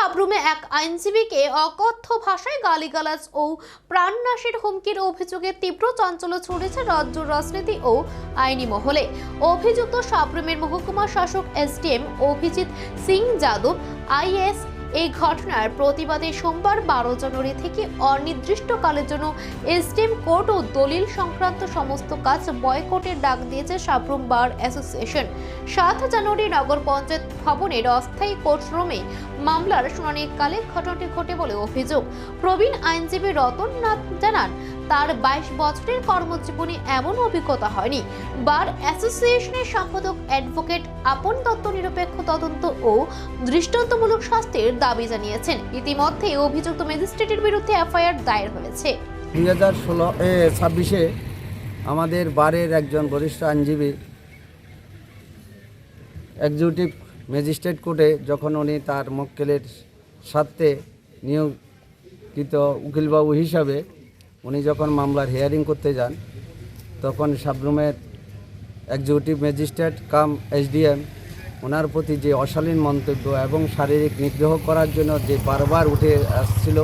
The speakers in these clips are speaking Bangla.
সাবরুমে এক আইনজীবীকে অকথ্য ভাষায় গালিগালাজ ও প্রাণনাশের হুমকির অভিযোগে তীব্র চাঞ্চল্য ছড়িয়েছে রাজ্য রাজনীতি ও আইনি মহলে। অভিযুক্ত সাবরুমের মহকুমা শাসক এসডিএম অভিজিৎ সিং যাদব আইএস এই ঘটনার প্রতিবাদে সোমবার 12 জানুয়ারি থেকে অনির্দিষ্টকালের জন্য এসডিএম কোর্ট ও দলিল সংক্রান্ত সমস্ত কাজ বয়কটের ডাক দিয়েছে সাবরুম বার অ্যাসোসিয়েশন। 7 জানুয়ারি নগর পঞ্চায়েত ভবনের অস্থায়ী কোর্টরুমে মামলার শুনানিকালে ঘটনাটি ঘটে বলে অভিযোগ। প্রবীণ আইনজীবী রতন নাথ জানান, তার 22 বছরের কর্মজীবনে এমন অভিজ্ঞতা হয়নি। বার অ্যাসোসিয়েশনের সম্পাদক অ্যাডভোকেট আপন দত্ত নিরপেক্ষ তদন্ত ও দৃষ্টান্তমূলক শাস্তির দাবি জানিয়েছেন। ইতিমধ্যে অভিযুক্ত ম্যাজিস্ট্রেটের বিরুদ্ধে এফআইআর দায়ের হয়েছে। 2026-এ আমাদের বারের একজন বরিষ্ঠ আইনজীবী এক্সিকিউটিভ ম্যাজিস্ট্রেট কোর্টে যখন উনি তার মক্কেলের স্বার্থে নিয়োগকৃত উকিলবাবু হিসাবে উনি যখন মামলার হিয়ারিং করতে যান, তখন সাবরুমের এক্সিকিউটিভ ম্যাজিস্ট্রেট কাম এসডিএম ওনার প্রতি যে অশালীন মন্তব্য এবং শারীরিক নিগ্রহ করার জন্য যে বারবার উঠে আসছিল,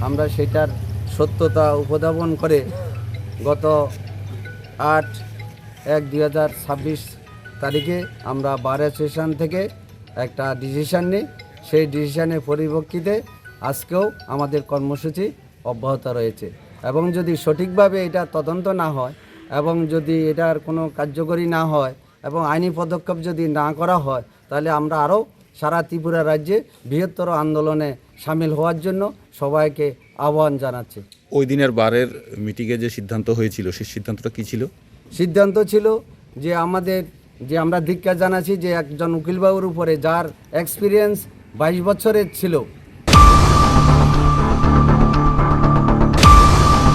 আমরা সেটার সত্যতা উপস্থাপন করে গত 8/1/2026 তারিখে আমরা বার অ্যাসোসিয়েশন থেকে একটা ডিসিশন নিই। সেই ডিসিশনের পরিপ্রেক্ষিতে আজকেও আমাদের কর্মসূচি অব্যাহত রয়েছে এবং যদি সঠিকভাবে এটা তদন্ত না হয় এবং যদি এটার কোনো কার্যকরী না হয় এবং আইনি পদক্ষেপ যদি না করা হয়, তাহলে আমরা আরও সারা ত্রিপুরা রাজ্যে বৃহত্তর আন্দোলনে সামিল হওয়ার জন্য সবাইকে আহ্বান জানাচ্ছি। ওই দিনের বারের মিটিংয়ে যে সিদ্ধান্ত হয়েছিল, সেই সিদ্ধান্তটা কী ছিল? সিদ্ধান্ত ছিল যে আমরা ধিক্কার জানাচ্ছি যে একজন উকিলবাবুর উপরে যার এক্সপিরিয়েন্স 22 বছরের ছিল,